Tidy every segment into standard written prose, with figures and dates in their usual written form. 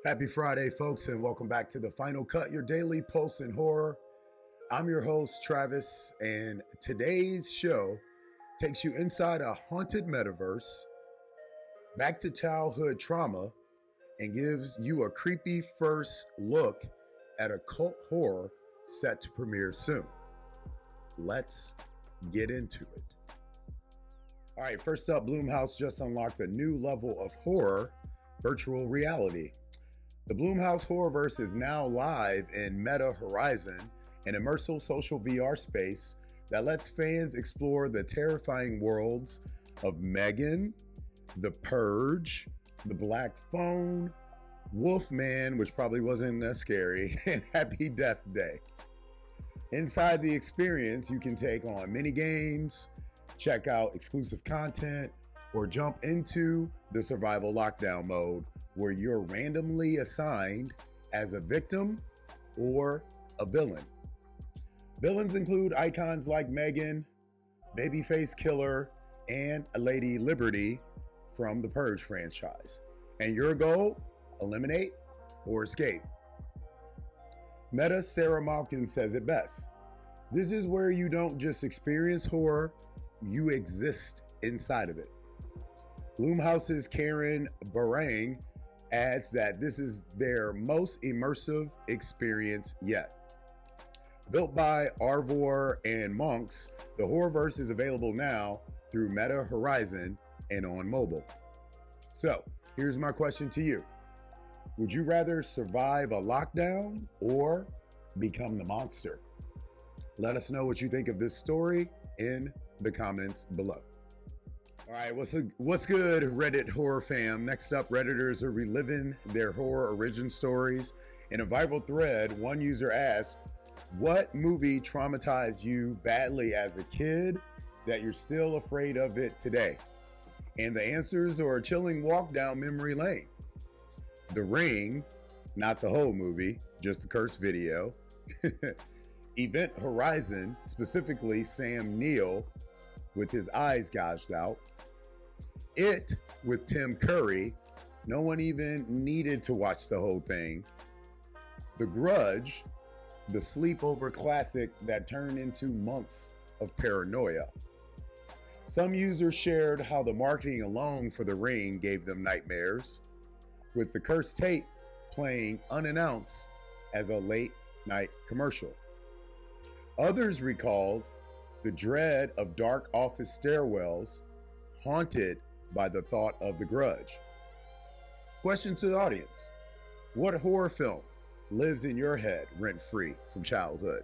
Happy Friday, folks, and welcome back to The Final Cut, your daily pulse in horror. I'm your host, Travis, and today's show takes you inside a haunted metaverse, back to childhood trauma, and gives you a creepy first look at a cult horror set to premiere soon. Let's get into it. All right, first up, Blumhouse just unlocked a new level of horror, virtual reality. The Blumhouse Horrorverse is now live in Meta Horizon, an immersive social VR space that lets fans explore the terrifying worlds of Megan, The Purge, The Black Phone, Wolfman, which probably wasn't that scary, and Happy Death Day. Inside the experience, you can take on mini games, check out exclusive content, or jump into the survival lockdown mode, where you're randomly assigned as a victim or a villain. Villains include icons like Megan, Babyface Killer, and Lady Liberty from the Purge franchise. And your goal? Eliminate or escape. Meta's Sarah Malkin says it best. This is where you don't just experience horror, you exist inside of it. Blumhouse's Karen Barang adds that this is their most immersive experience yet. Built by Arvor and Monks, the Horrorverse is available now through Meta Horizon and on mobile. So, here's my question to you. Would you rather survive a lockdown or become the monster? Let us know what you think of this story in the comments below. All right, what's good, Reddit horror fam? Next up, Redditors are reliving their horror origin stories. In a viral thread, one user asked, what movie traumatized you badly as a kid that you're still afraid of it today? And the answers are a chilling walk down memory lane. The Ring, not the whole movie, just the cursed video. Event Horizon, specifically Sam Neill with his eyes gouged out. It with Tim Curry, no one even needed to watch the whole thing. The Grudge, the sleepover classic that turned into months of paranoia. Some users shared how the marketing alone for The Ring gave them nightmares, with the cursed tape playing unannounced as a late night commercial. Others recalled the dread of dark office stairwells, haunted by the thought of The Grudge. Question to the audience. What horror film lives in your head rent-free from childhood?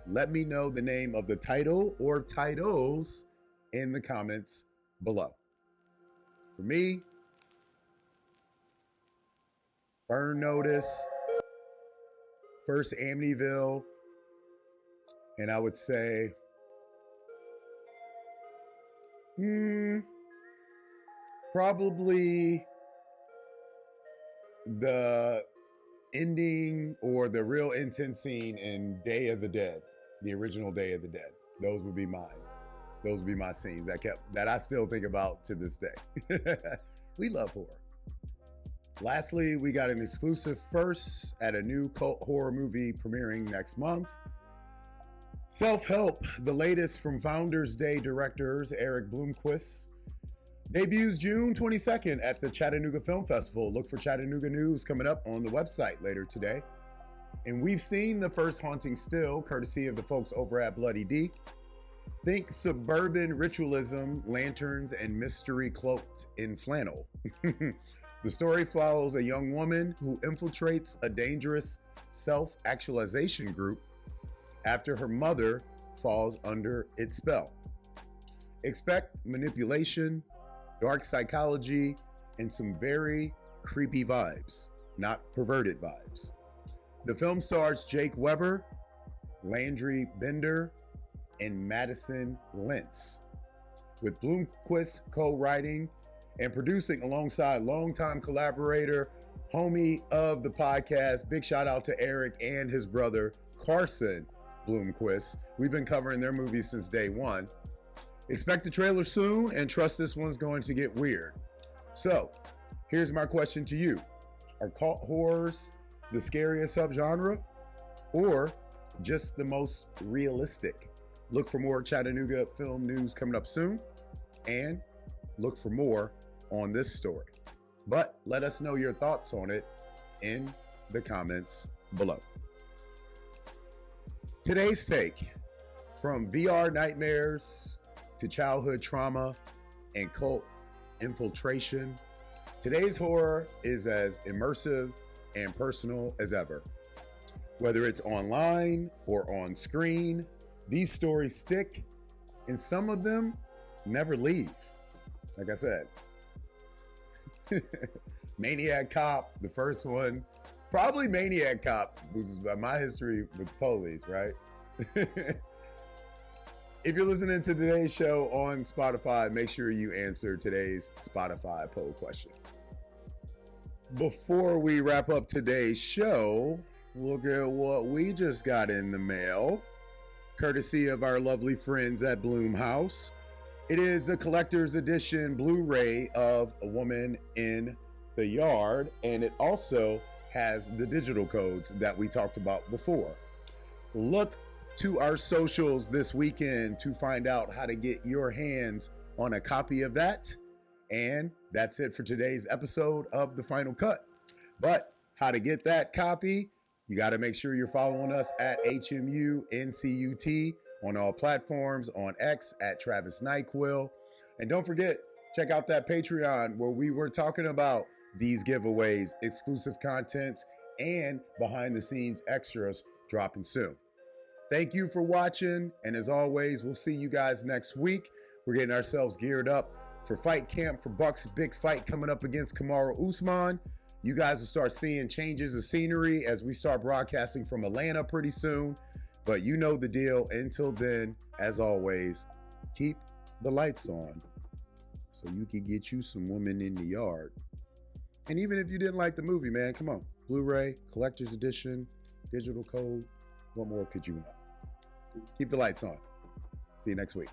Let me know the name of the title or titles in the comments below. For me, Burn Notice, first Amityville, and I would say, probably the ending or the real intense scene in Day of the Dead, the original Day of the Dead. Those would be mine. Those would be my scenes that I still think about to this day. We love horror. Lastly, we got an exclusive first at a new cult horror movie premiering next month. Self-Help, the latest from Founders Day directors Erik Bloomquist, debuts June 22nd at the Chattanooga Film Festival. Look for Chattanooga news coming up on the website later today. And we've seen the first haunting still, courtesy of the folks over at Bloody D. Think suburban ritualism, lanterns, and mystery cloaked in flannel. The story follows a young woman who infiltrates a dangerous self-actualization group after her mother falls under its spell. Expect manipulation, dark psychology, and some very creepy vibes, not perverted vibes. The film stars Jake Weber, Landry Bender, and Madison Lentz, with Bloomquist co-writing and producing alongside longtime collaborator, homie of the podcast. Big shout out to Eric and his brother, Carson Bloomquist. We've been covering their movies since day one. Expect the trailer soon, and trust this one's going to get weird. So, here's my question to you. Are cult horrors the scariest subgenre, or just the most realistic? Look for more Chattanooga film news coming up soon, and look for more on this story. But let us know your thoughts on it in the comments below. Today's take, from VR nightmares to childhood trauma and cult infiltration, today's horror is as immersive and personal as ever. Whether it's online or on screen, these stories stick, and some of them never leave. Like I said, Maniac Cop, the first one, probably Maniac Cop was my history with police, right? If you're listening to today's show on Spotify, make sure you answer today's Spotify poll question. Before we wrap up today's show, look at what we just got in the mail, courtesy of our lovely friends at Blumhouse. It is the collector's edition Blu-ray of A Woman in the Yard, and it also has the digital codes that we talked about before. Look to our socials this weekend to find out how to get your hands on a copy of that. And that's it for today's episode of The Final Cut. But how to get that copy, you got to make sure you're following us at HMUNCUT on all platforms, on X at Travis Nyquill. And don't forget, check out that Patreon where we were talking about these giveaways, exclusive contents, and behind the scenes extras dropping soon. Thank you for watching. And as always, we'll see you guys next week. We're getting ourselves geared up for fight camp for Buck's big fight coming up against Kamaru Usman. You guys will start seeing changes of scenery as we start broadcasting from Atlanta pretty soon. But you know the deal. Until then, as always, keep the lights on so you can get you some Woman in the Yard. And even if you didn't like the movie, man, come on. Blu-ray, collector's edition, digital code. What more could you want? Keep the lights on. See you next week.